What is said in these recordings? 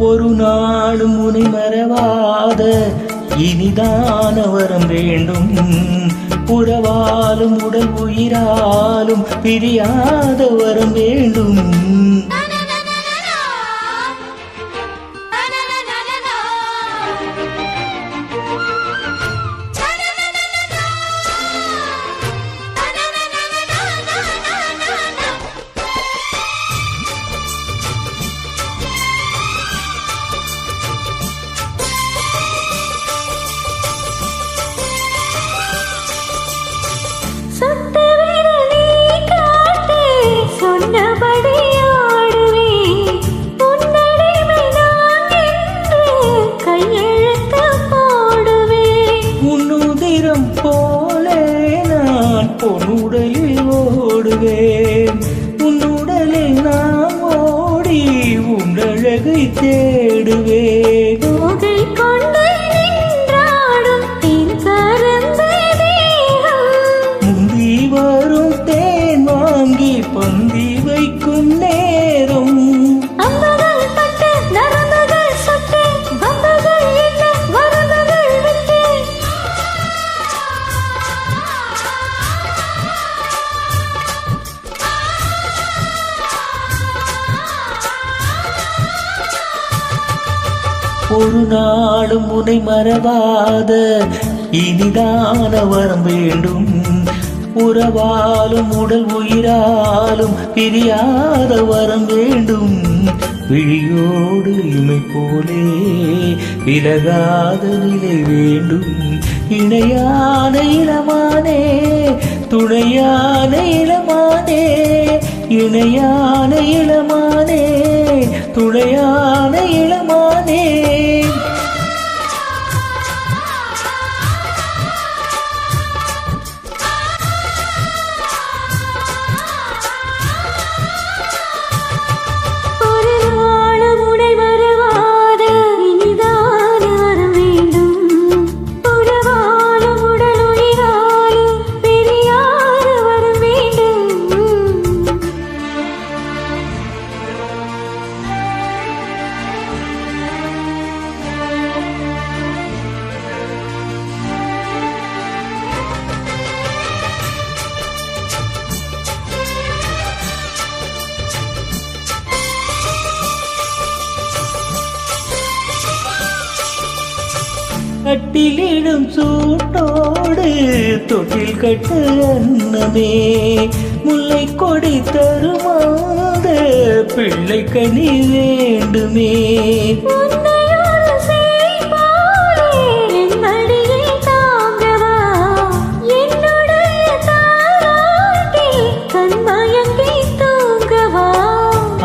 ஒரு நாளும் உனை மறவாத இனிதான வரம் வேண்டும். உறவாலும் உடல் உயிராலும் பிரியாத வரம் வேண்டும். போலே நான் பொன்னுடலில் ஓடுவேன். உன்னுடலில் நான் ஓடி உன்னழகை தேடுவேன். முந்தி வரும் தேன் வாங்கி பந்தி வைக்கும் நேரம். ஒரு நாளும் உனை மறவாத இனிதான வரம் வேண்டும். உறவாலும் உடல் உயிராலும் பிரியாத வரம் வேண்டும். விழியோடு இமை போலே விலகாத நிலை வேண்டும். இணையான இளமானே துணையான இளமானே, இணையான இளமானே துணையான இளமானே. கட்டிலிடும் சூட்டோடு தொட்டில் கட்டு அன்னமே, முல்லை கொடி தருமாத பிள்ளை கனி வேண்டுமே.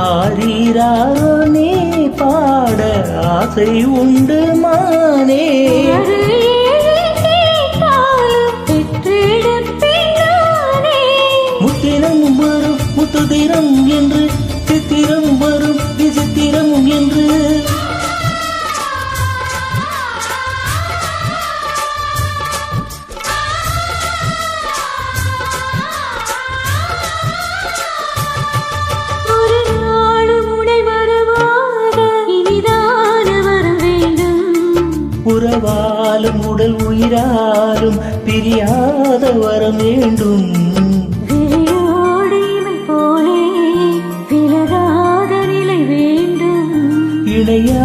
ஆரீரானே பாட ஆசை உண்டு மானே. முத்திரம் வரும் முத்துதிரம் என்று, சித்திரம் வரும் விசித்திரம் என்று. உறவாலும் உடல் உயிராலும் பிரியாத வரம் வேண்டும். போலே விலகாத நிலை வேண்டும். இணையா